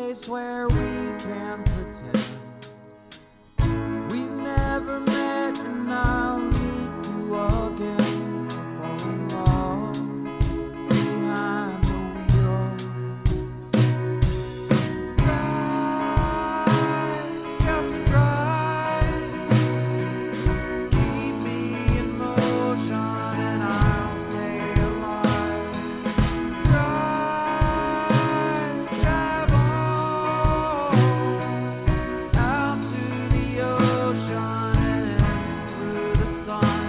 place where we can pretend we never met, and I'll meet you again. Falling off behind the wheel. Drive, just drive. Keep me in motion and I'll stay alive. Drive, drive on out to the ocean and through the sun.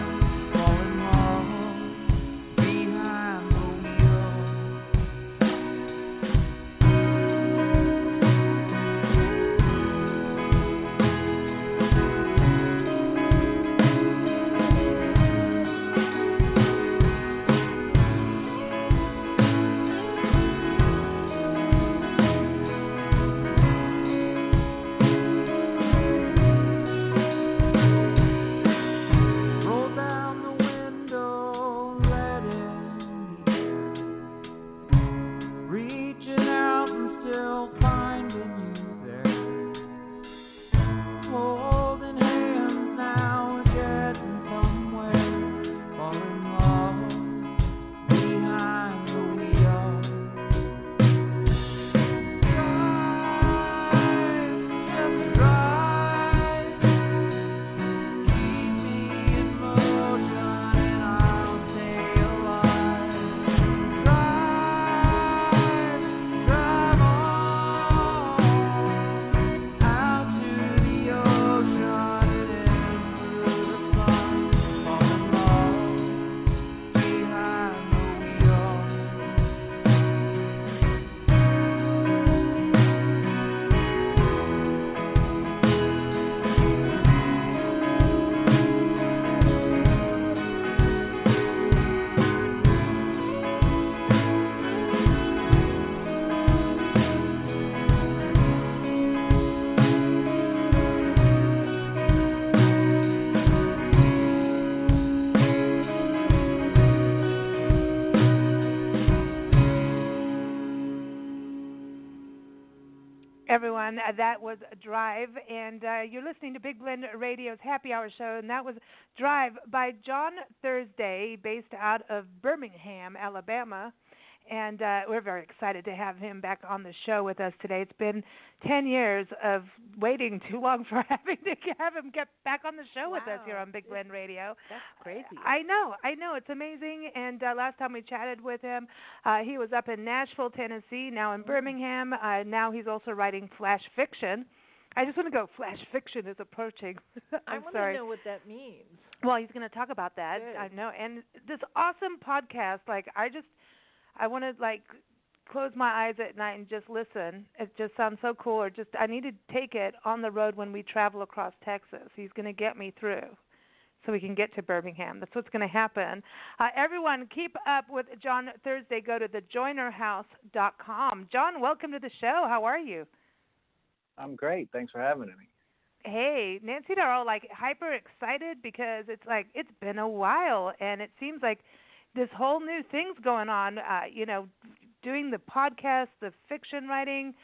Falling off behind the wheel. Roll down the window, let it in. Reaching out and still finding you there. Holding hands now, getting somewhere. Falling off behind the wheel. Drive, just drive. Keep me in motion and I'll stay alive. Drive, drive on out to the ocean and through the sun. Falling off behind the wheel. Everyone, that was Drive, and you're listening to Big Blend Radio's Happy Hour show, and that was Drive by John Thursday, based out of Birmingham, Alabama. And we're very excited to have him back on the show with us today. It's been 10 years of waiting too long for having to have him get back on the show with us here on Big Blend Radio. That's crazy. I know. It's amazing. And last time we chatted with him, he was up in Nashville, Tennessee, now in Birmingham. Now he's also writing flash fiction. I just want to go, flash fiction is approaching. I want to know what that means. Well, he's going to talk about that. Good. I know. And this awesome podcast, I want to close my eyes at night and just listen. It just sounds so cool. Or I need to take it on the road when we travel across Texas. He's going to get me through so we can get to Birmingham. That's what's going to happen. Everyone, keep up with John Thursday. Go to thejoinerhouse.com. John, welcome to the show. How are you? I'm great. Thanks for having me. Hey, Nancy and I are all hyper excited because it's been a while, and it seems like this whole new thing's going on, doing the podcast, the fiction writing.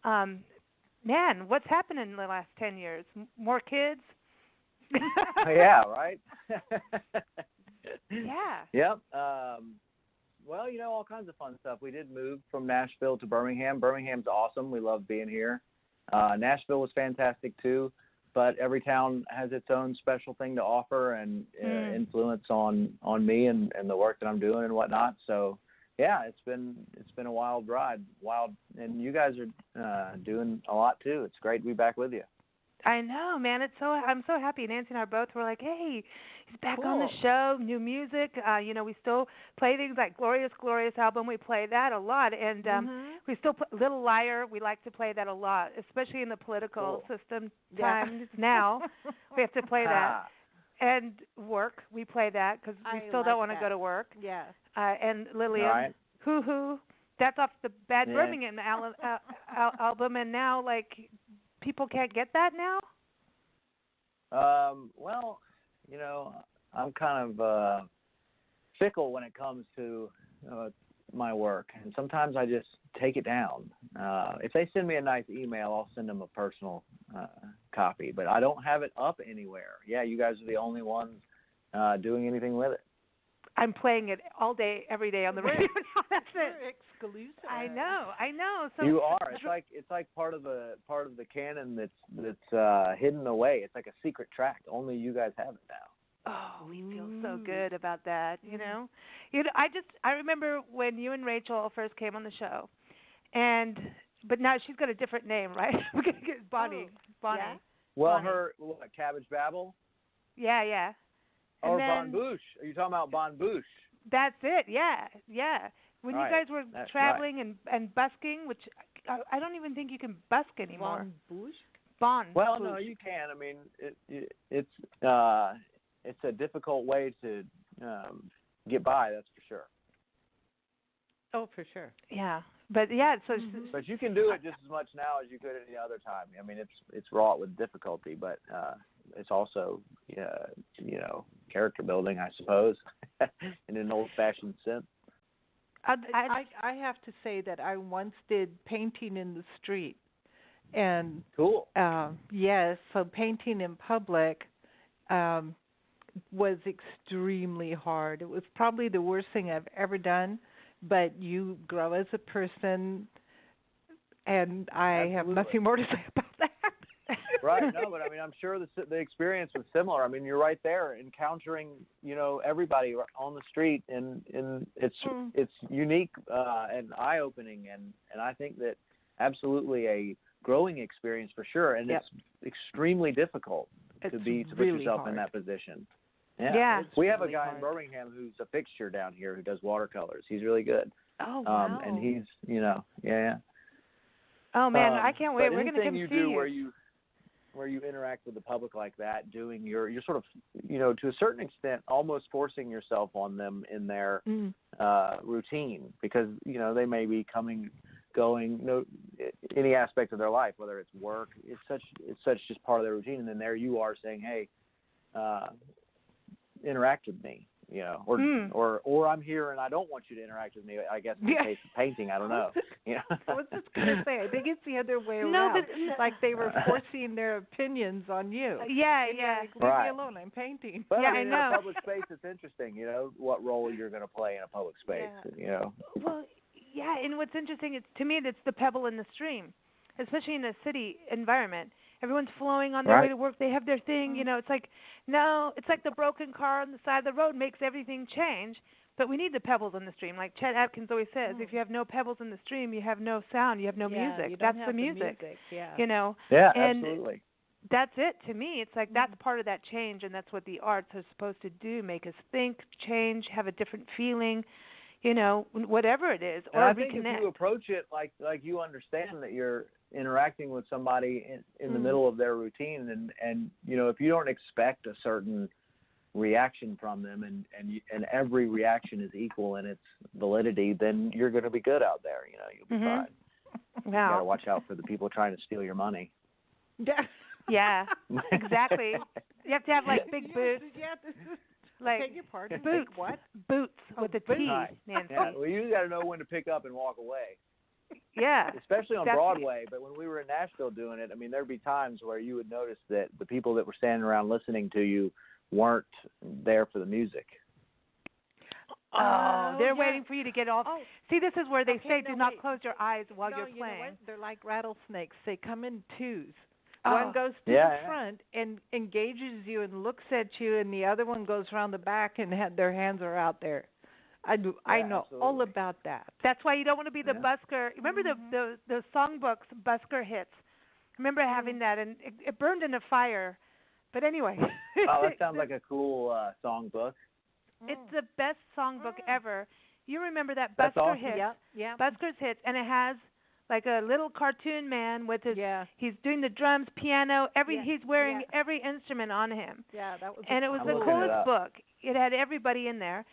Man, what's happened in the last 10 years? More kids? Yeah, right? Yeah. Yep. Well, all kinds of fun stuff. We did move from Nashville to Birmingham. Birmingham's awesome. We love being here. Nashville was fantastic, too. But every town has its own special thing to offer and influence on me and the work that I'm doing and whatnot. So, yeah, it's been a wild ride. And you guys are doing a lot too. It's great to be back with you. I know, man. I'm so happy. Nancy and I both were like, hey, he's back Cool. on the show, new music. We still play things like Glorious, Glorious album. We play that a lot. And we still play Little Liar. We like to play that a lot, especially in the political system times now. We have to play that. And Work, we play that because we still don't want to go to work. Yeah. And Lillian, right. Hoo Hoo. That's off the Bad Birmingham album. And now, people can't get that now? Well, I'm kind of fickle when it comes to my work, and sometimes I just take it down. if they send me a nice email, I'll send them a personal copy. But I don't have it up anywhere. Yeah, you guys are the only ones doing anything with it. I'm playing it all day, every day on the radio now. That's it. Exclusive. I know. So you are. It's like part of the canon that's hidden away. It's like a secret track. Only you guys have it now. Oh, we feel so good about that. You know, I remember when you and Rachel first came on the show, but now she's got a different name, right? We're gonna get Bonnie. Oh, Bonnie. yeah? Well, Bonnie. Cabbage Babble. Yeah. Or Bon Bouche. Are you talking about Bon Bouche? That's it. Yeah. When you guys were traveling and busking, which I don't even think you can busk anymore. Bon Bouche? Bon. Well, Bouche. no, you can. I mean, it's a difficult way to get by. That's for sure. Oh, for sure. Yeah, but yeah. So. But you can do it just as much now as you could any other time. I mean, it's wrought with difficulty, but it's also character building, I suppose, in an old-fashioned sense. I have to say that I once did painting in the street, and cool. Yes, so painting in public was extremely hard. It was probably the worst thing I've ever done, but you grow as a person, and I have nothing more to say about that. Right. No, but I mean, I'm sure the experience was similar. I mean, you're right there, encountering everybody on the street, and it's unique and eye-opening, and I think that absolutely a growing experience for sure, and it's extremely difficult to put yourself in that position. Yeah. We have a guy in Birmingham who's a fixture down here who does watercolors. He's really good. Oh wow. And he's yeah. Oh man, I can't wait. We're going to come you see do you. where you interact with the public like that, doing you're sort of, to a certain extent, almost forcing yourself on them in their routine, because, they may be going, any aspect of their life, whether it's work, it's such just part of their routine. And then there you are saying, hey, interact with me, or I'm here and I don't want you to interact with me, I guess, in the case of painting, I don't know. I was just going to say, I think it's the other way around. Like they were forcing their opinions on you. Yeah. Like, leave me alone, I'm painting. But I know. In a public space, it's interesting, what role you're going to play in a public space, Well, yeah, and what's interesting is, to me, it's the pebble in the stream, especially in a city environment. Everyone's flowing on their way to work. They have their thing, It's like, it's like the broken car on the side of the road makes everything change. But we need the pebbles in the stream. Like Chet Atkins always says, if you have no pebbles in the stream, you have no sound, you have no music. That's the music. Yeah, And absolutely. That's it to me. It's like that's part of that change, and that's what the arts are supposed to do: make us think, change, have a different feeling. Whatever it is, or I think reconnect. if you approach it like you understand that you're interacting with somebody in the middle of their routine, and if you don't expect a certain reaction from them, and every reaction is equal in its validity, then you're going to be good out there. You'll be fine. Wow. You got to watch out for the people trying to steal your money. Yeah, exactly. You have to have like big boots. Like boots with a T, Nancy. Yeah, well, you got to know when to pick up and walk away. Yeah. Especially on Broadway, but when we were in Nashville doing it, I mean, there'd be times where you would notice that the people that were standing around listening to you weren't there for the music. Oh, they're waiting for you to get off. Oh. See, this is where they say do not close your eyes while you're playing. You know what? They're like rattlesnakes. They come in twos. Oh. One goes to the front and engages you and looks at you, and the other one goes around the back and their hands are out there. I know absolutely. all about that. That's why you don't want to be the busker. Remember the songbooks, busker hits? I remember having that, and it burned in a fire. But anyway. Oh, that sounds like a cool songbook. It's the best songbook ever. You remember that That's Busker awesome. Hits? Yeah. Busker's Hits, and it has like a little cartoon man with his. Yeah. He's doing the drums, piano, he's wearing every instrument on him. Yeah, that was. And it was the coolest book. It had everybody in there,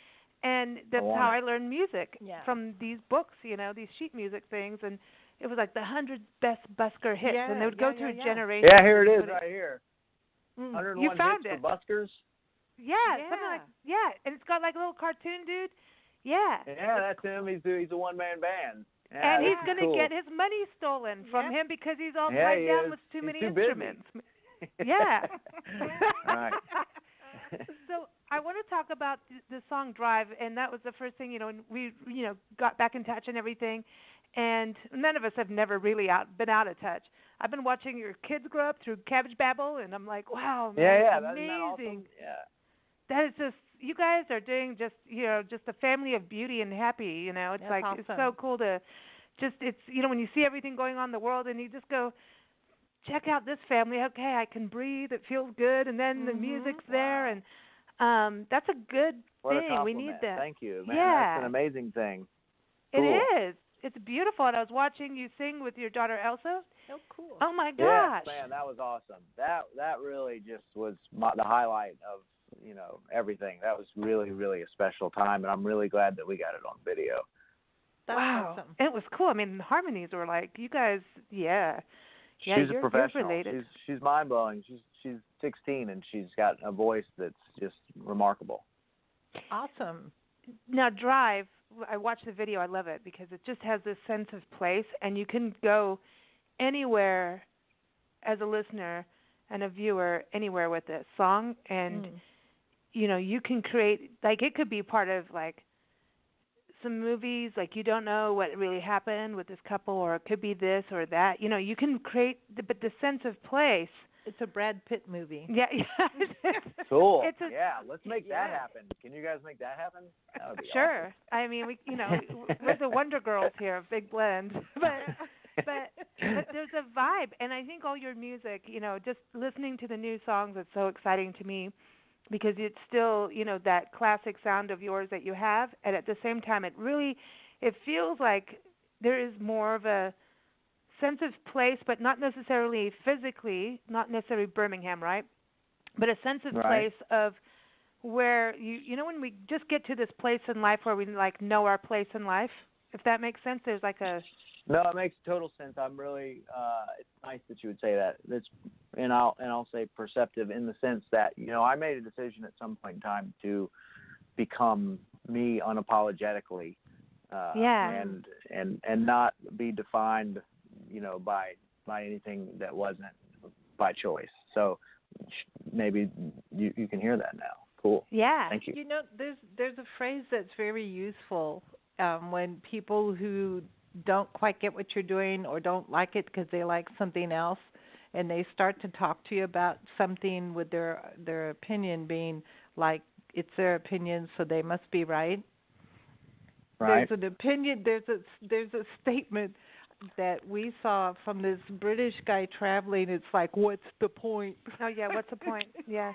and that's how I learned music from these books. These sheet music things, and it was like the 100 best Busker hits, and they would go through generations. Yeah, here it is, right here. 101 you found hits it. for buskers. Yeah, something like and it's got like a little cartoon dude. Yeah. Yeah, that's him. He's a one-man band. Yeah, and he's that's going to cool. get his money stolen from him because he's all Yeah, tied he down is. with too He's many too busy. instruments. Yeah. Right. So I want to talk about the song Drive, and that was the first thing, and we, got back in touch and everything, and none of us have never really been out of touch. I've been watching your kids grow up through Cabbage Babble, and I'm like, wow, man, Yeah, it's isn't that amazing. awesome? Yeah. That is just, you guys are doing just, just a family of beauty and happy, It's That's like, awesome. it's so cool to just, it's, when you see everything going on in the world and you just go, check out this family. Okay, I can breathe. It feels good, and then the music's there, and that's a good What a thing. compliment. We need that. Thank you, man. Yeah, That's an amazing thing. It Cool. is. It's beautiful. And I was watching you sing with your daughter Elsa. Oh, cool. Oh my Yeah, gosh. man, that was awesome. That really just was the highlight of everything. That was really, really a special time, and I'm really glad that we got it on video. That's wow. awesome. It was cool. I mean, the harmonies were like, you guys, yeah. Yeah, She's you're a professional. related. She's mind blowing. She's 16 and she's got a voice that's just remarkable. Awesome. Now, Drive, I watched the video. I love it because it just has this sense of place, and you can go anywhere as a listener and a viewer, anywhere with this song, and you can create, like, it could be part of, like, some movies, like, you don't know what really happened with this couple, or it could be this or that. You can create, but the sense of place. It's a Brad Pitt movie. Yeah. Cool. Let's make that happen. Can you guys make that happen? That would be sure. awesome. I mean, we're the Wonder Girls here, a big blend. But there's a vibe, and I think all your music, just listening to the new songs, it's so exciting to me because it's still, that classic sound of yours that you have, and at the same time, it feels like there is more of a sense of place, but not necessarily physically, not necessarily Birmingham, right? But a sense of place of where when we just get to this place in life where we like know our place in life, if that makes sense. There's like a No, it makes total sense. I'm really it's nice that you would say that. And I'll say perceptive in the sense that, I made a decision at some point in time to become me unapologetically. And not be defined, by anything that wasn't by choice. So maybe you can hear that now. Cool. Yeah. Thank you. There's a phrase that's very useful when people who don't quite get what you're doing or don't like it because they like something else, and they start to talk to you about something with their opinion being like it's their opinion, so they must be right. Right. There's an opinion. There's a statement that we saw from this British guy traveling. It's like, what's the point? Oh yeah, what's the point? Yeah.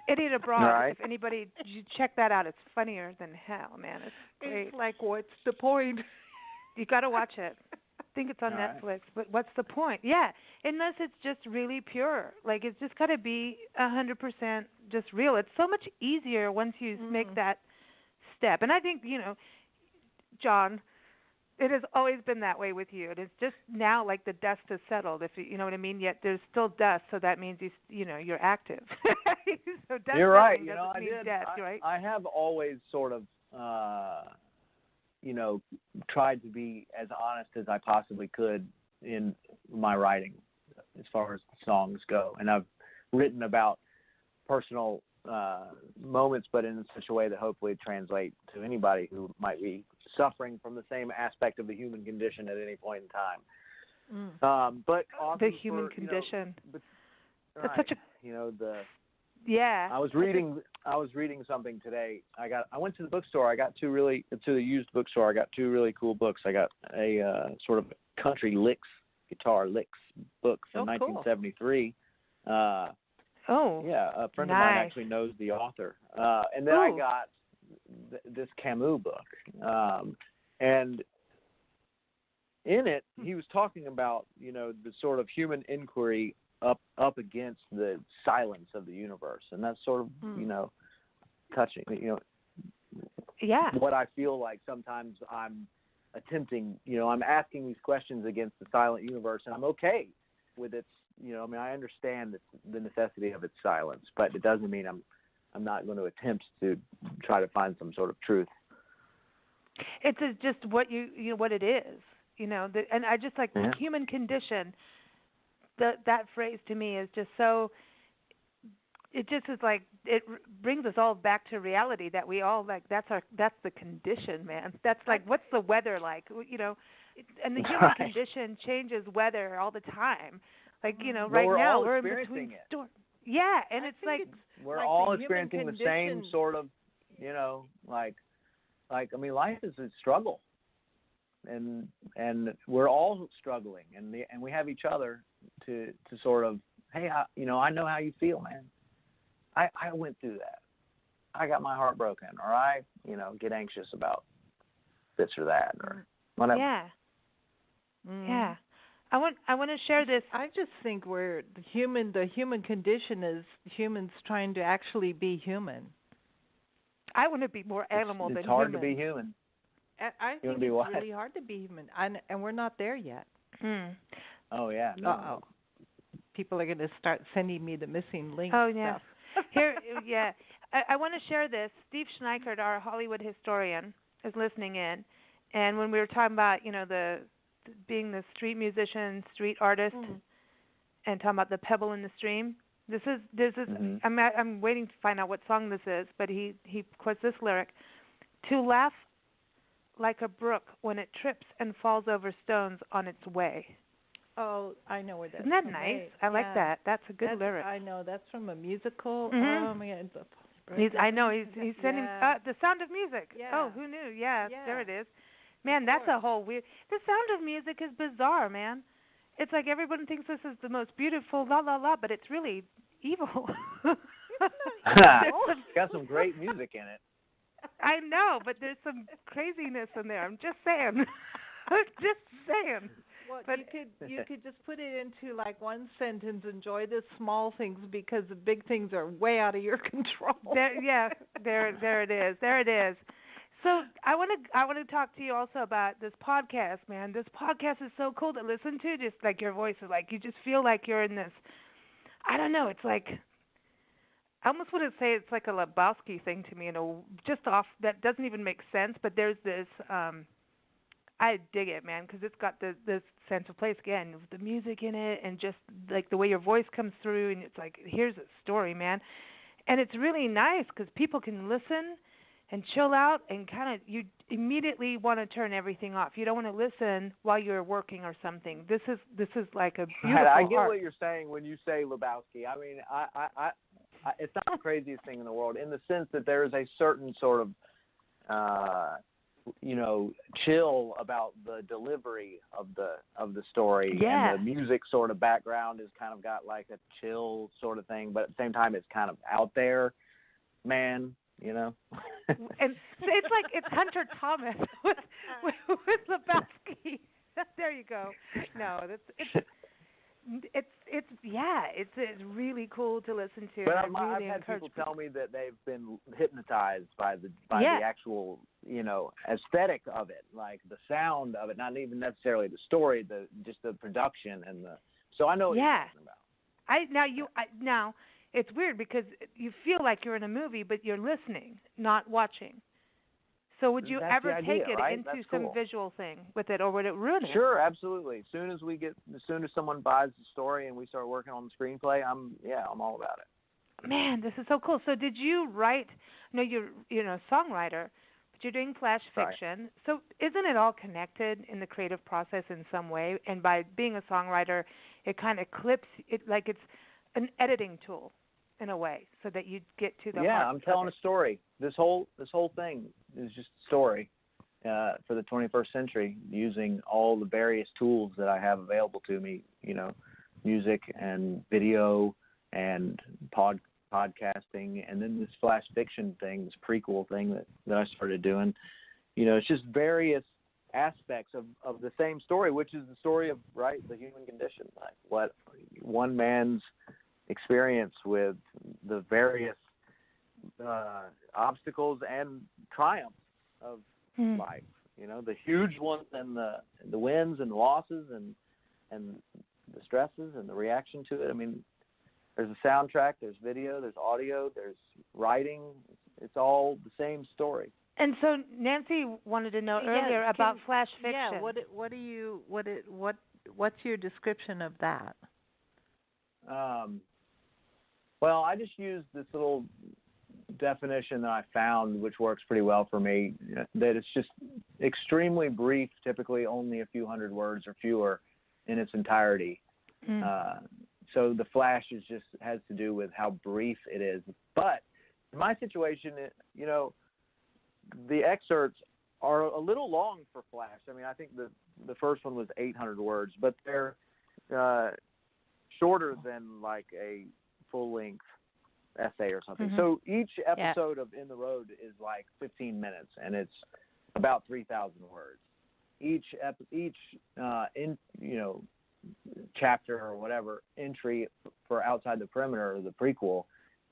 Idiot Abroad. Right. If anybody, you check that out. It's funnier than hell, man. It's great. It's like, what's the point? You got to watch it. I think it's on Netflix. But what's the point? Yeah, unless it's just really pure. Like, it's just got to be 100% just real. It's so much easier once you make that step. And I think, John, it has always been that way with you. And it's just now like the dust has settled, if you know what I mean. Yet there's still dust, so that means you're active. So dust You're right. doesn't mean death, right? I have always sort of tried to be as honest as I possibly could in my writing as far as the songs go. And I've written about personal moments, but in such a way that hopefully translate to anybody who might be suffering from the same aspect of the human condition at any point in time. But the human condition. That's such a I was reading something today. I went to the bookstore. I got to the used bookstore. I got two really cool books. I got a sort of country guitar licks book from 1973. Yeah, a friend of mine actually knows the author. And then I got this Camus book. And in it, he was talking about, the sort of human inquiry up against the silence of the universe. And that's sort of, touching, what I feel like sometimes I'm attempting, I'm asking these questions against the silent universe, and I'm okay with its, I understand the necessity of its silence, but it doesn't mean I'm not going to attempt to try to find some sort of truth. It's just what what it is. You know, and I just like the human condition. That phrase to me is just so. It just is like brings us all back to reality that we all like. That's the condition, man. That's like what's the weather like? You know, and the human condition changes weather all the time. Like you know, right now we're in between storms. Yeah, and it's like we're all experiencing the same sort of, you know, like I mean, life is a struggle, and we're all struggling, and we have each other to sort of, hey, you know, I know how you feel, man. I went through that. I got my heart broken, or I, you know, get anxious about this or that, or whatever. Yeah. Yeah. I want to share this. I just think the human condition is humans trying to actually be human. I want to be more animal than human. It's hard to be human. I think it's really hard to be human, and we're not there yet. Oh yeah. Uh-oh. People are going to start sending me the missing link. Oh yeah. Stuff. Here, yeah. I want to share this. Steve Schneikert, our Hollywood historian, is listening in, and when we were talking about, you know, being the street musician, street artist, and talking about the pebble in the stream. This is. I'm waiting to find out what song this is, but he quotes this lyric: "To laugh like a brook when it trips and falls over stones on its way." Oh, I know where that's Isn't that from. nice? I like that. That's a good lyric. I know that's from a musical. Oh my God! I know he's sending The Sound of Music. Yeah. Oh, who knew? Yeah, there it is. Man, that's a whole weird. The Sound of Music is bizarre, man. It's like everyone thinks this is the most beautiful la la la, but it's really evil. Got some great music in it. I know, but there's some craziness in there. I'm just saying. Just saying. Well, but you could just put it into like one sentence. Enjoy the small things because the big things are way out of your control. There it is. There it is. So I want to talk to you also about this podcast, man. This podcast is so cool to listen to. Just like your voice is like, you just feel like you're in this. I don't know. It's like I almost want to say it's like a Lebowski thing to me, just off that doesn't even make sense. But there's this. I dig it, man, because it's got this sense of place again, with the music in it, and just like the way your voice comes through, and it's like, here's a story, man, and it's really nice because people can listen and chill out, and kind of you immediately want to turn everything off. You don't want to listen while you're working or something. This is like a beautiful I get art. what you're saying when you say Lebowski. I mean, I it's not the craziest thing in the world in the sense that there is a certain sort of you know, chill about the delivery of the story, and the music sort of background is kind of got like a chill sort of thing, but at the same time it's kind of out there, man, you know. And it's like it's Hunter Thomas with Lebowski. There you go. No, it's really cool to listen to. But I've had people tell me that they've been hypnotized by the actual, you know, aesthetic of it, like the sound of it, not even necessarily the story, just the production and the. So I know what you're talking about. Now it's weird because you feel like you're in a movie, but you're listening, not watching. So would you ever take it into some visual thing with it, or would it ruin it? Sure, absolutely. As soon as someone buys the story and we start working on the screenplay, I'm all about it. Man, this is so cool. So did you write? No, you're a songwriter, but you're doing flash fiction. Right. So isn't it all connected in the creative process in some way? And by being a songwriter, it kind of clips it like it's an editing tool in a way, so that you get to the heart. Yeah, I'm telling a story. This whole thing is just a story for the 21st century, using all the various tools that I have available to me. You know, music and video and podcasting, and then this flash fiction thing, this prequel thing that I started doing. You know, it's just various aspects of the same story, which is the story of the human condition, like what one man's experience with the various obstacles and triumphs of life. You know, the huge ones and the wins and the losses and the stresses and the reaction to it. I mean, there's a soundtrack, there's video, there's audio, there's writing. It's all the same story. And so Nancy wanted to know earlier about flash fiction. Yeah, what's your description of that? Well, I just used this little definition that I found, which works pretty well for me, that it's just extremely brief, typically only a few hundred words or fewer in its entirety. So the flash has to do with how brief it is. But in my situation, the excerpts are a little long for flash. I mean, I think the first one was 800 words, but they're shorter than like a full-length essay or something. So each episode of In the Road is like 15 minutes, and it's about 3,000 words. Each chapter or whatever entry for Outside the Perimeter, or the prequel,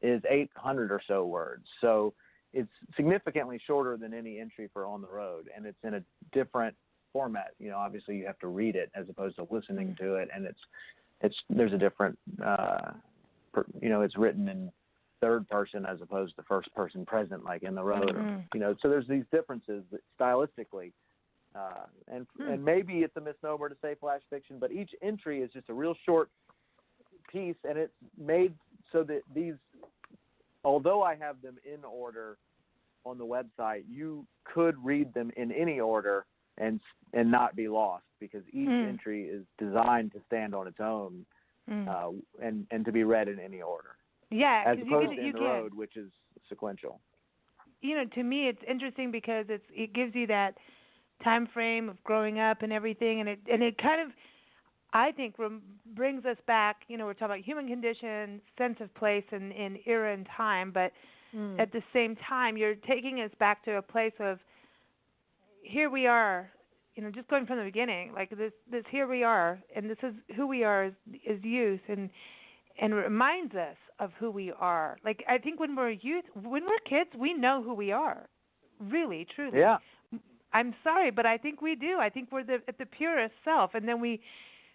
is 800 or so words. So it's significantly shorter than any entry for On the Road, and it's in a different format. Obviously you have to read it as opposed to listening to it, and there's a different it's written in third person as opposed to first person present, like In the Road. So there's these differences stylistically, and maybe it's a misnomer to say flash fiction, but each entry is just a real short piece, and it's made so that these, although I have them in order on the website, you could read them in any order and not be lost, because each entry is designed to stand on its own and to be read in any order. Yeah, as opposed to In the Road, which is sequential. To me, it's interesting because it gives you that time frame of growing up and everything, and it kind of, I think, brings us back. We're talking about human condition, sense of place, and era and time, but at the same time, you're taking us back to a place of here we are. Just going from the beginning, like this here we are, and this is who we are as youth, and it reminds us of who we are. Like, I think when we're kids, we know who we are, really, truly. Yeah. I'm sorry, but I think we do. I think we're at the purest self, and then we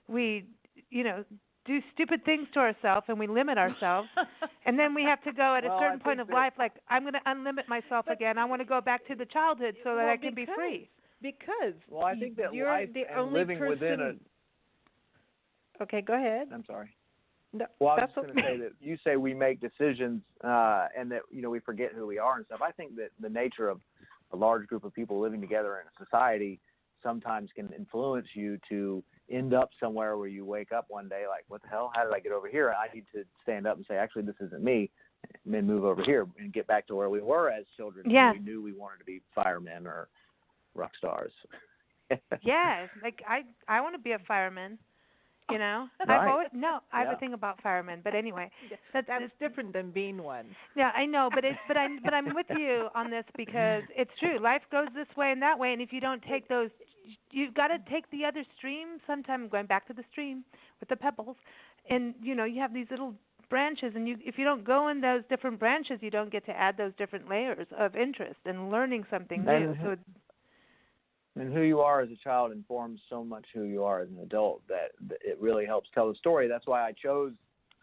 do stupid things to ourselves, and we limit ourselves, and then we have to go at a certain point of life, like, I'm going to unlimit myself again. I want to go back to the childhood so that I can be free. Because I think that you're life the and only living person... within a... Okay, go ahead. I'm sorry. No, well, I was just going to say that you say we make decisions and that we forget who we are and stuff. I think that the nature of a large group of people living together in a society sometimes can influence you to end up somewhere where you wake up one day like, what the hell? How did I get over here? I need to stand up and say, actually, this isn't me, and then move over here and get back to where we were as children. Yeah. We knew we wanted to be firemen or rock stars. Yeah, like I want to be a fireman. Right. I have a thing about firemen, but anyway, that's different than being one. Yeah, I know, but I'm with you on this because it's true. Life goes this way and that way, and if you don't take those, you've got to take the other stream. Sometime going back to the stream with the pebbles, and you have these little branches, and if you don't go in those different branches, you don't get to add those different layers of interest and learning something new. And who you are as a child informs so much who you are as an adult that it really helps tell the story. That's why I chose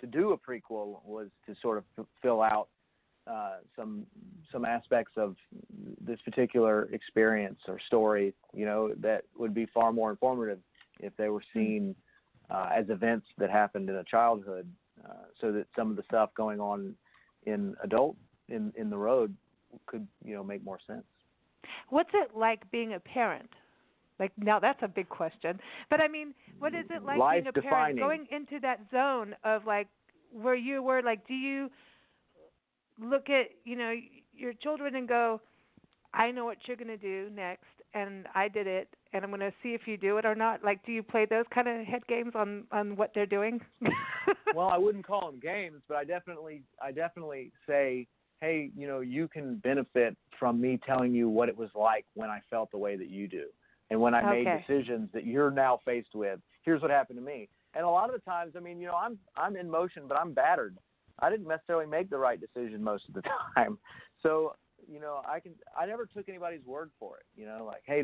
to do a prequel, was to sort of fill out some aspects of this particular experience or story, that would be far more informative if they were seen as events that happened in a childhood, so that some of the stuff going on in the road could, make more sense. What's it like being a parent? Like, now that's a big question. But I mean, what is it like being a parent, going into that zone of like where you were? Like, do you look at your children and go, I know what you're going to do next, and I did it, and I'm going to see if you do it or not? Like, do you play those kind of head games on what they're doing? Well, I wouldn't call them games, but I definitely say, hey, you can benefit from me telling you what it was like when I felt the way that you do. And when I made decisions that you're now faced with, here's what happened to me. And a lot of the times, I mean, I'm in motion, but I'm battered. I didn't necessarily make the right decision most of the time. So, I never took anybody's word for it. Like, hey,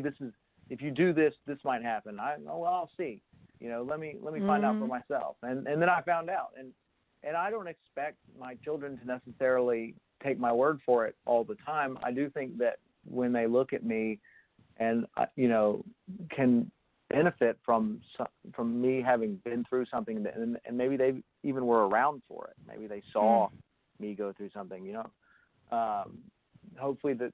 if you do this, this might happen. I'll see. Let me find out for myself. And then I found out. And I don't expect my children to necessarily take my word for it all the time. I do think that when they look at me and, can benefit from me having been through something, and maybe they even were around for it. Maybe they saw me go through something, hopefully that,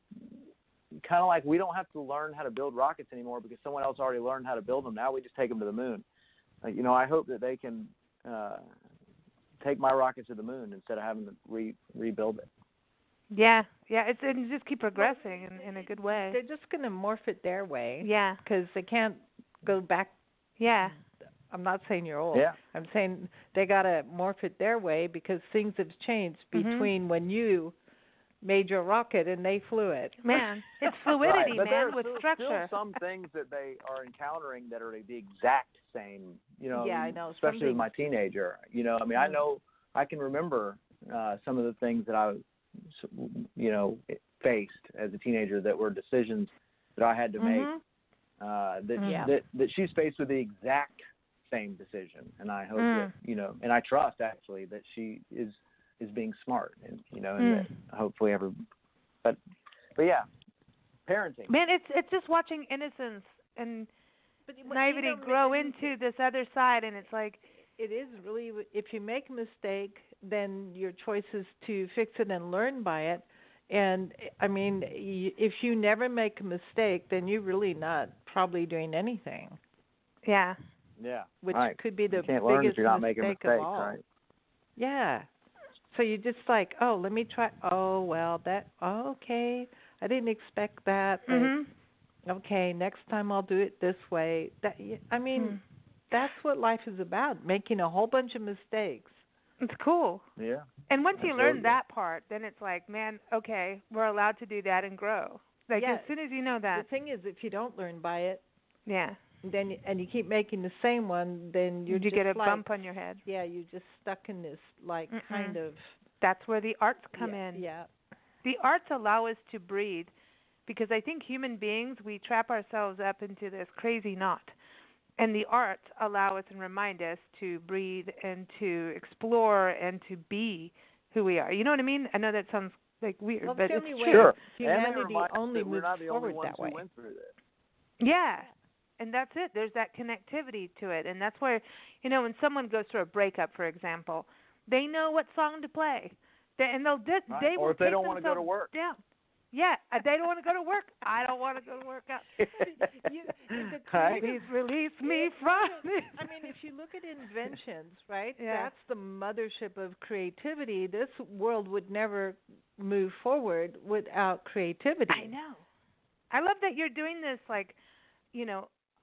kind of like we don't have to learn how to build rockets anymore because someone else already learned how to build them. Now we just take them to the moon. I hope that they can take my rocket to the moon instead of having to rebuild it. Yeah, it's and just keep progressing in a good way. They're just going to morph it their way. Yeah. Because they can't go back. Yeah. I'm not saying you're old. Yeah. I'm saying they got to morph it their way because things have changed between when you made your rocket and they flew it. Man, it's fluidity, right. man, with still structure. Some things that they are encountering that are the exact same, Yeah, I know. especially with my teenager. I know I can remember some of the things that I, faced as a teenager that were decisions that I had to make that she's faced with the exact same decision. And I hope that, and I trust actually that she is being smart and, and that hopefully but yeah, parenting. Man, it's just watching innocence and naivety grow into this other side, and it's like, it is really, if you make a mistake, then your choice is to fix it and learn by it. And, I mean, if you never make a mistake, then you're really not probably doing anything. Yeah. Yeah. Which right. could be the you can't biggest learn if you're not mistake making mistakes, of all. right? Yeah. So you just like, let me try. Oh, well, okay. I didn't expect that. Okay, next time I'll do it this way. That's what life is about, making a whole bunch of mistakes. It's cool. Yeah. And once you learn that part, then it's like, man, okay, we're allowed to do that and grow. Like, as soon as you know that. The thing is, if you don't learn by it, then you keep making the same one, then you get a bump on your head. Yeah, you're just stuck in this, kind of. That's where the arts come in. Yeah. The arts allow us to breathe, because I think human beings, we trap ourselves up into this crazy knot. And the arts allow us and remind us to breathe and to explore and to be who we are. You know what I mean? I know that sounds like weird, but it's true. Sure. Humanity only moves forward that way. Went through this. Yeah. And that's it. There's that connectivity to it. And that's where, when someone goes through a breakup, for example, they know what song to play. They will or if they don't want to go to work. Yeah. Yeah, they don't want to go to work. I don't want to go to work. Please release me from this. I mean, if you look at inventions, right, Yeah. that's the mothership of creativity. This world would never move forward without creativity. I know. I love that you're doing this,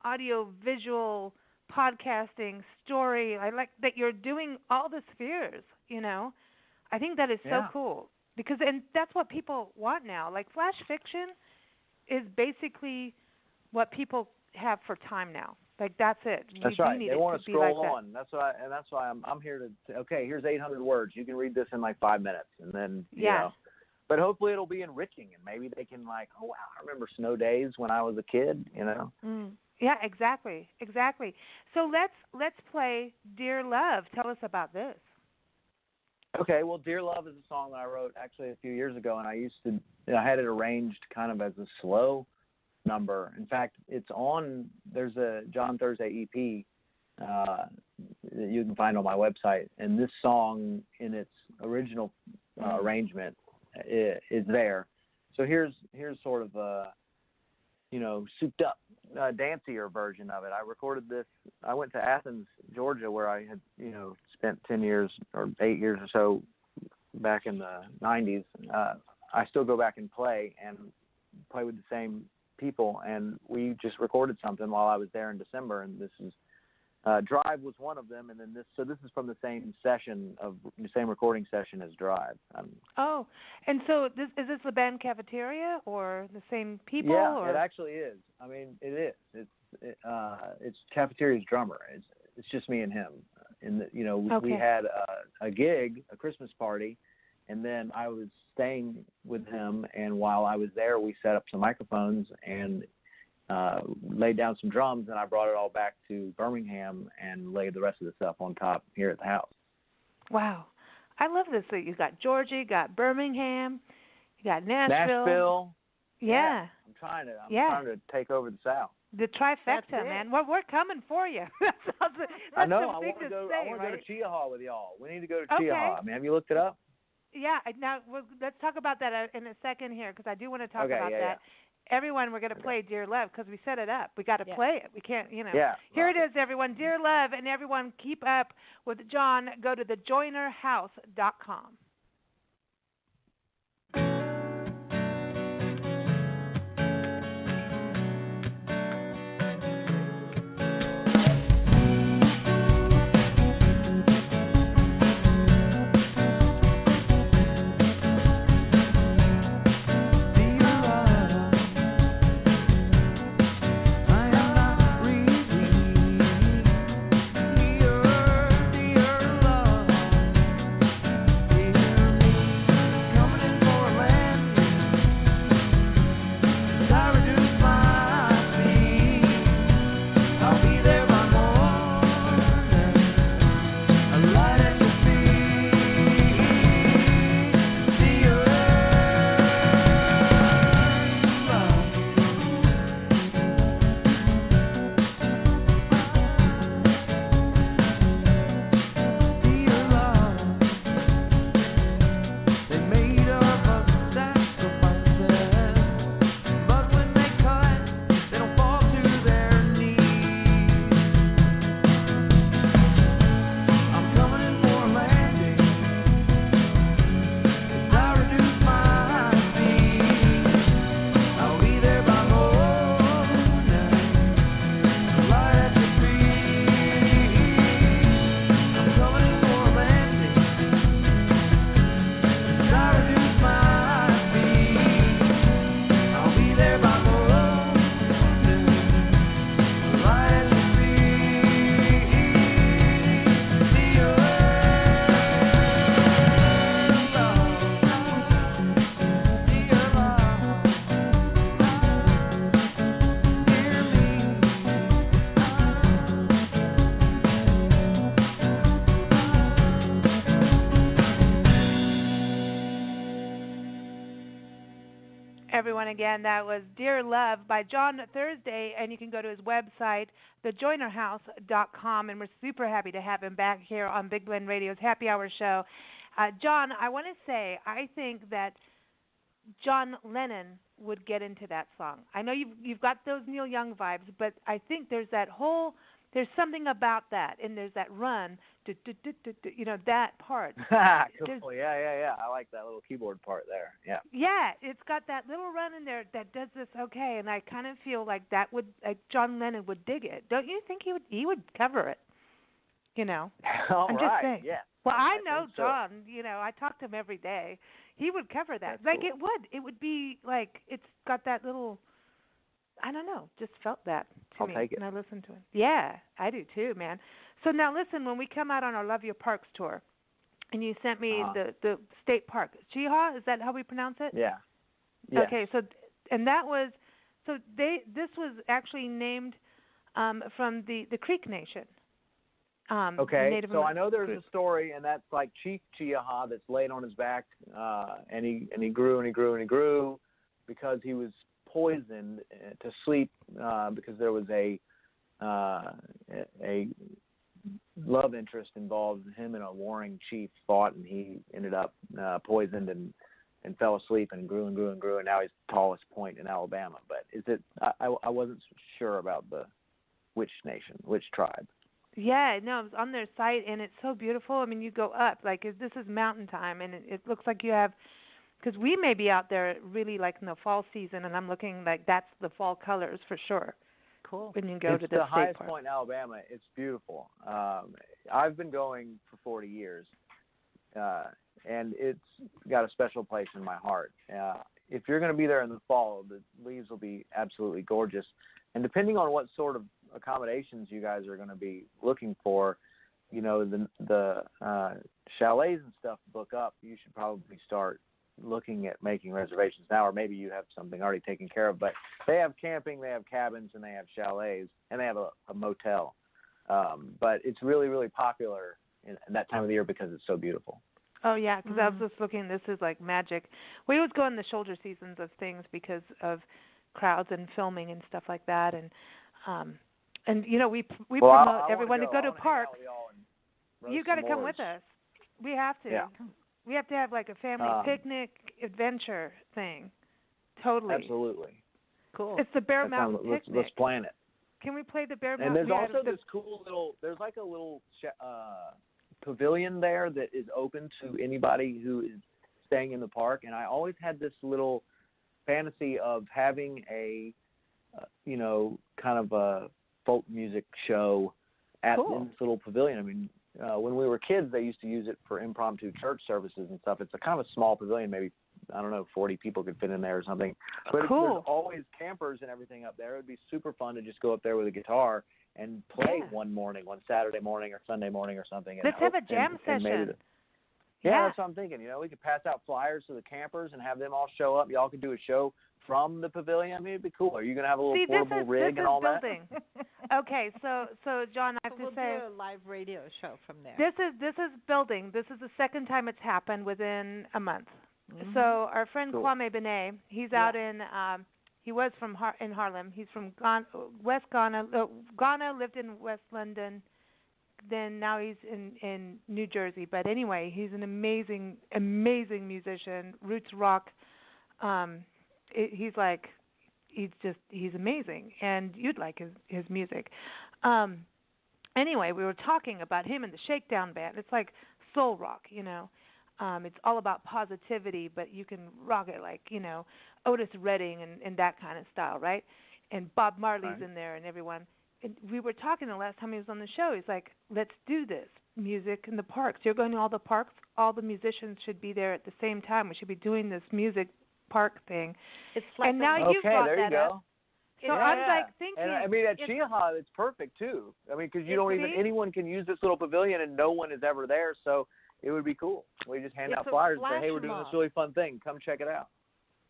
audio, visual, podcasting, story. I like that you're doing all the spheres, I think that is so cool. And that's what people want now. Like, flash fiction is basically what people have for time now. Like, that's it. That's right. They want to scroll like on. That's why I'm here to say, okay, here's 800 words. You can read this in like 5 minutes, and then you know. But hopefully it'll be enriching, and maybe they can oh wow, I remember snow days when I was a kid. Yeah, exactly. So let's play Dear Love. Tell us about this. Okay, well, Dear Love is a song that I wrote actually a few years ago, and I had it arranged kind of as a slow number. In fact, there's a John Thursday EP that you can find on my website, and this song in its original arrangement is there. So here's sort of a, souped up, dancier version of it. I recorded this. I went to Athens, Georgia, where I had, spent 10 years or 8 years or so back in the 90s. I still go back and play with the same people, and we just recorded something while I was there in December, and this is Drive was one of them, and then this is from the same recording session as Drive. And so is this the band Cafeteria or the same people? Yeah, or? It actually is. I mean, it is. It's Cafeteria's drummer. It's just me and him. We had a gig, a Christmas party, and then I was staying with him, and while I was there, we set up some microphones and laid down some drums, and I brought it all back to Birmingham and laid the rest of the stuff on top here at the house. Wow. I love this. So you got Georgia, you got Birmingham, you got Nashville. Yeah. I'm trying to take over the South. The trifecta, man. Well, we're coming for you. That's I know. I want to go to Cheaha with y'all. We need to go to Okay. Cheaha. I mean, have you looked it up? Yeah. Now, let's talk about that in a second here, because I do want to talk about that. Yeah. Everyone, we're going to play Dear Love because we set it up. We got to play it. We can't, Yeah. Here it is, everyone. Dear Love, and everyone, keep up with John. Go to thejoinerhouse.com. Everyone, again, that was Dear Love by John Thursday, and you can go to his website, thejoinerhouse.com, and we're super happy to have him back here on Big Blend Radio's Happy Hour show. John, I want to say, I think that John Lennon would get into that song. I know you've got those Neil Young vibes, but I think there's something about that, and there's that run, that part. Cool. Yeah. I like that little keyboard part there. Yeah. Yeah, it's got that little run in there that does this okay, and I kind of feel like John Lennon would dig it. Don't you think he would cover it? I'm just saying. Yeah. Well, I know so. John. I talk to him every day. He would cover that. That's cool. It would be like it's got that little. I don't know. Just felt that to me I'll take it. when I listened to it. Yeah, I do too, man. So now listen, when we come out on our Love Your Parks tour, and you sent me the state park, Cheaha, is that how we pronounce it? Yeah. Okay, so this was actually named from the Creek Nation. Okay, Native so I know there's group. a story, and that's like Chief Cheaha that's laid on his back, and he grew because he was poisoned to sleep because there was a love interest involved. Him and a warring chief fought, and he ended up poisoned and fell asleep and grew, and now he's the tallest point in Alabama. But is it? I wasn't sure about which tribe. Yeah, no, it was on their site, and it's so beautiful. I mean, you go up, this is mountain time, and it looks like you have, because we may be out there really like in the fall season, and I'm looking like that's the fall colors for sure. Cool. When you go to the the state highest park. point in Alabama. It's beautiful. I've been going for 40 years, and it's got a special place in my heart. If you're going to be there in the fall, the leaves will be absolutely gorgeous. And depending on what sort of accommodations you guys are going to be looking for, the chalets and stuff book up. You should probably start looking at making reservations now, or maybe you have something already taken care of. But they have camping, they have cabins, and they have chalets, and they have a motel. But it's really, really popular in that time of the year because it's so beautiful. Oh yeah, because I was just looking. This is like magic. We always go in the shoulder seasons of things because of crowds and filming and stuff like that, and you know we promote everyone to go to a park. You got to come with us. We have to. Yeah. We have to have like a family picnic adventure thing. Totally. Absolutely. Cool. It's the Bear Mountain picnic. Let's plan it. Can we play the Bear And Mountain? there's also this cool little. There's like a little pavilion there that is open to anybody who is staying in the park. And I always had this little fantasy of having a, kind of a folk music show at this little pavilion. I mean, when we were kids, they used to use it for impromptu church services and stuff. It's a kind of a small pavilion, maybe, 40 people could fit in there or something. But there's always campers and everything up there. It would be super fun to just go up there with a guitar and play one Saturday morning or Sunday morning or something. Let's have a jam session. That's what I'm thinking. We could pass out flyers to the campers and have them all show up. Y'all could do a show from the pavilion. I mean, it'd be cool. Are you going to have a little portable rig and all building. That? Okay, so John, I have to say, we'll do a live radio show from there. This is building. This is the second time it's happened within a month. Mm-hmm. So our friend Kwame Benet, he's out in. He was in Harlem. He's from West Ghana. Ghana, lived in West London. Then now he's in New Jersey. But anyway, he's an amazing musician, roots rock. He's amazing, and you'd like his music. Anyway, we were talking about him and the Shakedown Band. It's like soul rock, It's all about positivity, but you can rock it like, Otis Redding and that kind of style, right? And Bob Marley's in there and everyone. And we were talking the last time he was on the show. He's like, let's do this, music in the parks. You're going to all the parks. All the musicians should be there at the same time. We should be doing this music park thing. It's like and now you brought there you that go. up. So I was like thinking. And I mean, at Chiaha, it's perfect too. I mean, because anyone can use this little pavilion and no one is ever there. So it would be cool. We just hand out flyers and say, hey, we're doing this really fun thing. Come check it out.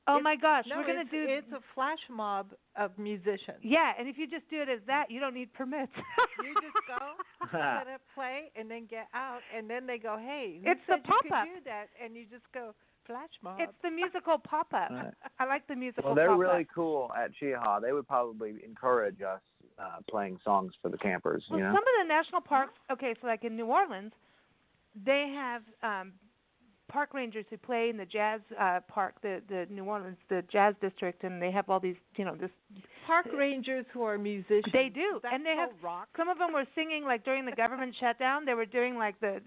Oh my gosh, we're going to do. It's a flash mob of musicians. Yeah, and if you just do it as that, you don't need permits. You just go, set up, play, and then get out, and then they go, hey, who it's said the pop-up. you could do that? And you just go, flash mob. It's the musical pop-up. Right. I like the musical pop-up. Well, they're really cool at Chiaha. They would probably encourage us playing songs for the campers. Well, some of the national parks, okay, so like in New Orleans, they have park rangers who play in the jazz park, the New Orleans, the jazz district, and they have all these, this park rangers who are musicians. They do, That's and they have rock. Some of them were singing like during the government shutdown. They were doing like the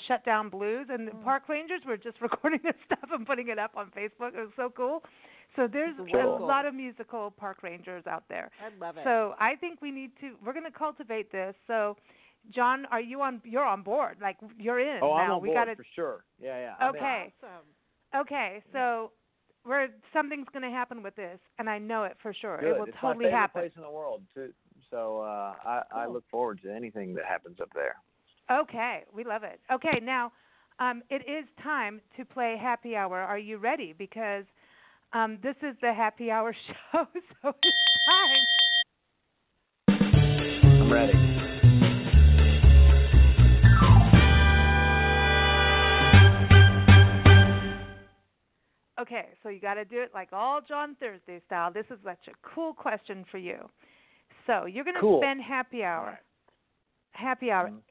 shutdown blues, and the park rangers were just recording their stuff and putting it up on Facebook. It was so cool. So there's a lot of musical park rangers out there. I love it. So I think we're going to cultivate this. So. John, you're on board. Like, you're in now. I'm on board for sure. Yeah. Okay. Awesome. Okay, so something's going to happen with this, and I know it for sure. Good. It will it's totally my favorite happen. place in the world, too. So I look forward to anything that happens up there. Okay, we love it. Okay, now it is time to play Happy Hour. Are you ready? Because this is the Happy Hour show, so it's time. I'm ready. Okay, so you got to do it like all John Thursday style. This is such a cool question for you. So you're going to spend happy hour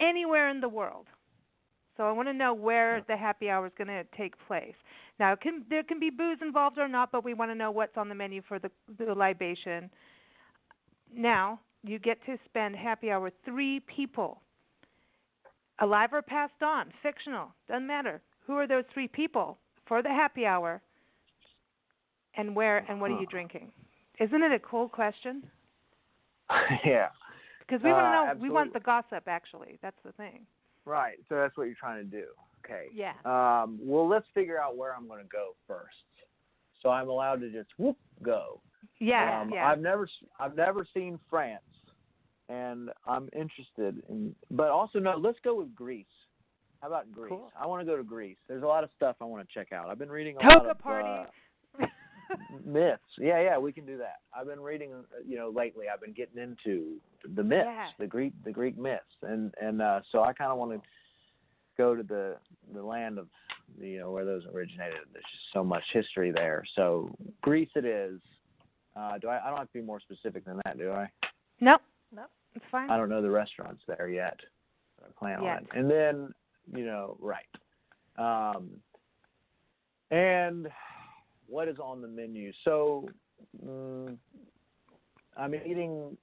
anywhere in the world. So I want to know where the happy hour is going to take place. Now, there can be booze involved or not, but we want to know what's on the menu for the libation. Now, you get to spend happy hour with 3 people, alive or passed on, fictional, doesn't matter. Who are those 3 people for the happy hour? And where and what are you drinking? Isn't it a cool question? Yeah. Because we want to know. Absolutely. We want the gossip. Actually, that's the thing. Right. So that's what you're trying to do. Okay. Yeah. Well, let's figure out where I'm going to go first. So I'm allowed to just go. Yeah. I've never seen France, and I'm interested in. But also no. Let's go with Greece. How about Greece? Cool. I want to go to Greece. There's a lot of stuff I want to check out. I've been reading a lot of party. Myths. Yeah, we can do that. I've been reading, lately. I've been getting into the myths, the Greek myths, and so I kind of want to go to the land of where those originated. There's just so much history there. So Greece it is. I don't have to be more specific than that, do I? Nope, it's fine. I don't know the restaurants there yet. I plan on it. And then, right. And what is on the menu? So I'm eating,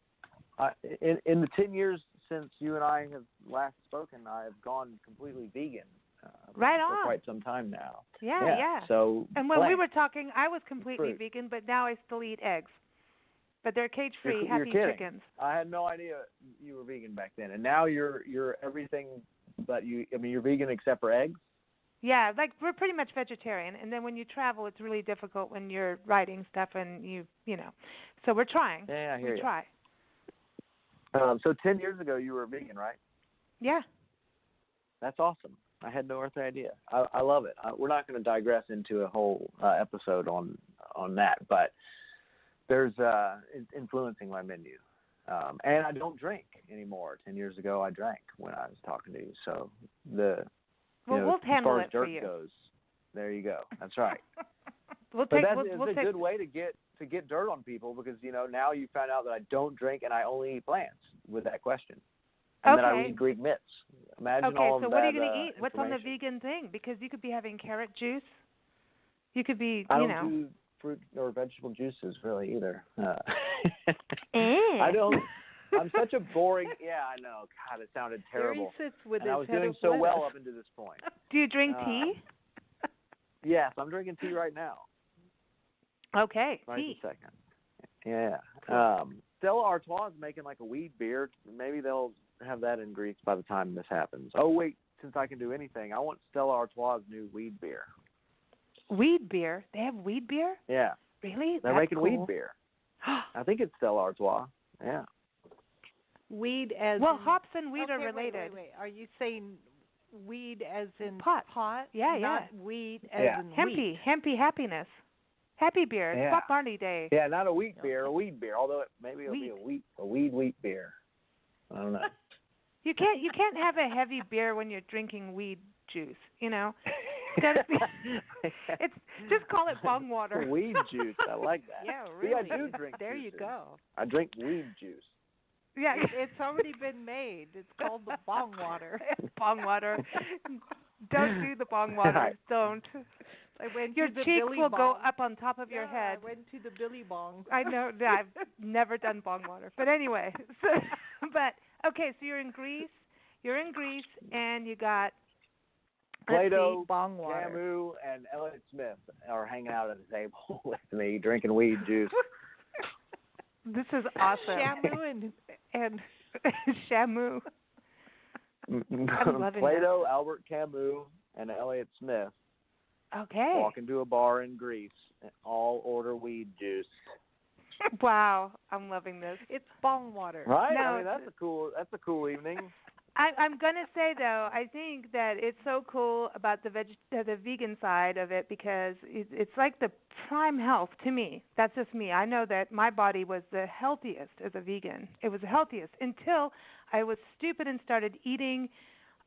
in the 10 years since you and I have last spoken, I have gone completely vegan. Right for on. quite some time now. Yeah. So and when we were talking, I was completely vegan, but now I still eat eggs. But they're cage-free, happy chickens. I had no idea you were vegan back then, and now you're everything. But you're vegan except for eggs. Yeah, like we're pretty much vegetarian, and then when you travel, it's really difficult when you're writing stuff and you know. So we're trying. Yeah, I hear you. We try. So 10 years ago, you were vegan, right? Yeah. That's awesome. I had no earthly idea. I love it. We're not going to digress into a whole episode on that, but there's influencing my menu. And I don't drink anymore. 10 years ago, I drank when I was talking to you. So we'll handle as it far for as you. dirt goes, there you go. That's right. We'll But that's a good way to get dirt on people because now you found out that I don't drink and I only eat plants with that question. And then I eat Greek myths. Imagine all of that. Okay, so what are you going to eat? What's on the vegan thing? Because you could be having carrot juice. You could be, I don't do fruit or vegetable juices really either. I don't. I'm such a boring. Yeah, I know. God, it sounded terrible. There he sits with and his I was head doing of so lettuce. well up into this point. Do you drink tea? Yes, I'm drinking tea right now. Okay, right tea. This second. Yeah. Cool. Stella Artois is making like a weed beer. Maybe they'll have that in Greece by the time this happens. Oh wait, since I can do anything, I want Stella Artois' new weed beer. Weed beer? They have weed beer? Yeah. Really? They're That's making cool. weed beer. I think it's Stella Artois. Yeah. Weed as well, in, hops and weed are related. Wait. Are you saying weed as in pot? Yeah, not weed as in hempy, hempy happiness. Happy beer. It's Bob Marley Day. Yeah, not a wheat beer, a weed beer. Although maybe it'll be a wheat beer. I don't know. You can't have a heavy beer when you're drinking weed juice. It's gotta be, it's just call it bong water. Weed juice. I like that. Yeah, really. See, I do drink. There juices. You go. I drink weed juice. Yeah, it's already been made. It's called the bong water. Bong water. Don't do the bong water. Right. Don't. Your cheeks will bong. go up on top of your head. I went to the Billy Bong. I know. I've never done bong water. But anyway. Okay, so you're in Greece. And you got Plato, bong water. Camus, and Elliott Smith are hanging out at the table with me, drinking weed juice. This is awesome. Shamu and Shamu. I'm loving Plato, this. Albert Camus, and Elliott Smith. Okay. Walk into a bar in Greece and all order weed juice. Wow, I'm loving this. It's bong water. Right? No, I mean, that's a cool evening. I'm gonna say though, I think that it's so cool about the vegan side of it because it's like the prime health to me. That's just me. I know that my body was the healthiest as a vegan. It was the healthiest until I was stupid and started eating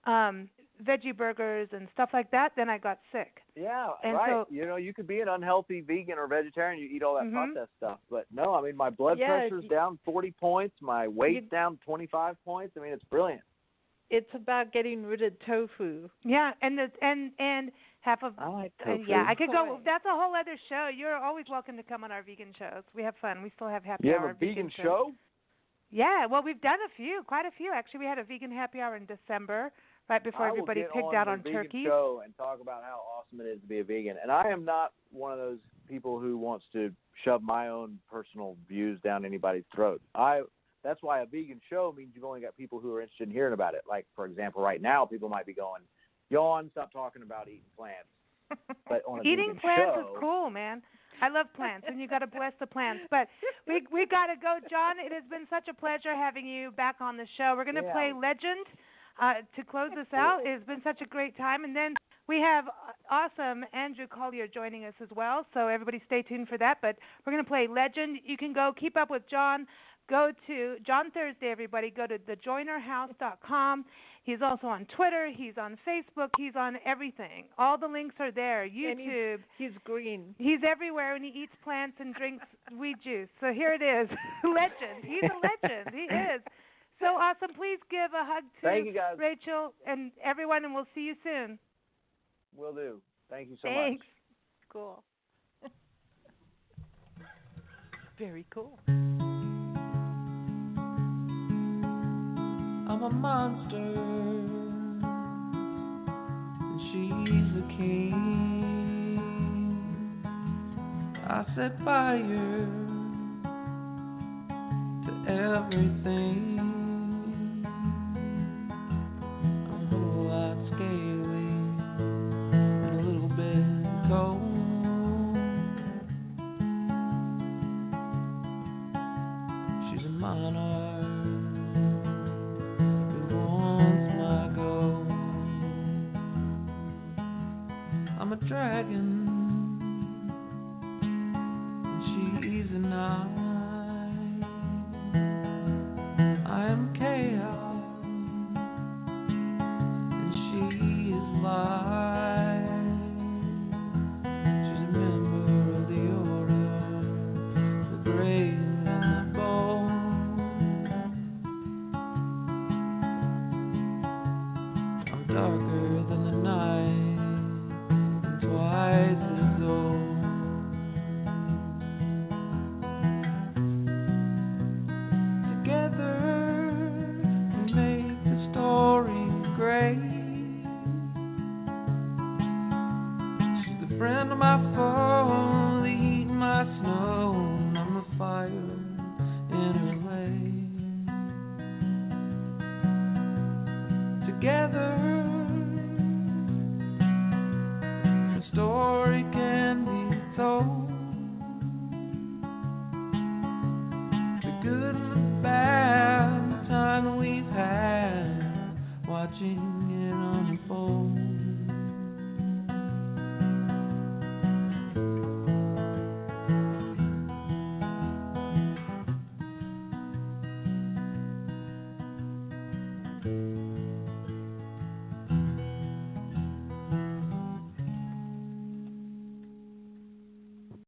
veggie burgers and stuff like that. Then I got sick. Yeah, and right. So, you could be an unhealthy vegan or vegetarian. You eat all that processed stuff, but no, I mean my blood pressure's down 40 points. My weight's down 25 points. I mean it's brilliant. It's about getting rid of tofu. Yeah, and half of I like tofu. yeah, I could go. That's a whole other show. You're always welcome to come on our vegan shows. We have fun. We still have happy hour. You have a vegan show? Yeah, well, we've done quite a few actually. We had a vegan happy hour in December, right before everybody picked out on turkey. Show and talk about how awesome it is to be a vegan. And I am not one of those people who wants to shove my own personal views down anybody's throat. That's why a vegan show means you've only got people who are interested in hearing about it. Like, for example, right now, people might be going, yawn, stop talking about eating plants. But on a eating vegan plants show, is cool, man. I love plants, and you got to bless the plants. But we got to go. John, it has been such a pleasure having you back on the show. We're going to play Legend to close this out. It's been such a great time. And then we have awesome Andrew Collier joining us as well, so everybody stay tuned for that. But we're going to play Legend. You can go keep up with John. Go to John Thursday, everybody. Go to thejoinerhouse.com. He's also on Twitter. He's on Facebook. He's on everything. All the links are there. YouTube. And he's green. He's everywhere, and he eats plants and drinks weed juice. So here it is. Legend. He's a legend. He is. So awesome. Please give a hug to Thank you, guys. Rachel and everyone, and we'll see you soon. Will do. Thank you so Thanks. much. Cool. Very cool. I'm a monster, and she's a king. I set fire to everything. I'm a whole lot scaly and a little bit cold. She's a monarch. I'm a dragon, and she's a knight. I am chaos, and she is light. She's a member of the order, the brave and the bold. I'm darker than the night, twice as old. Together we make the story great. She's the friend of my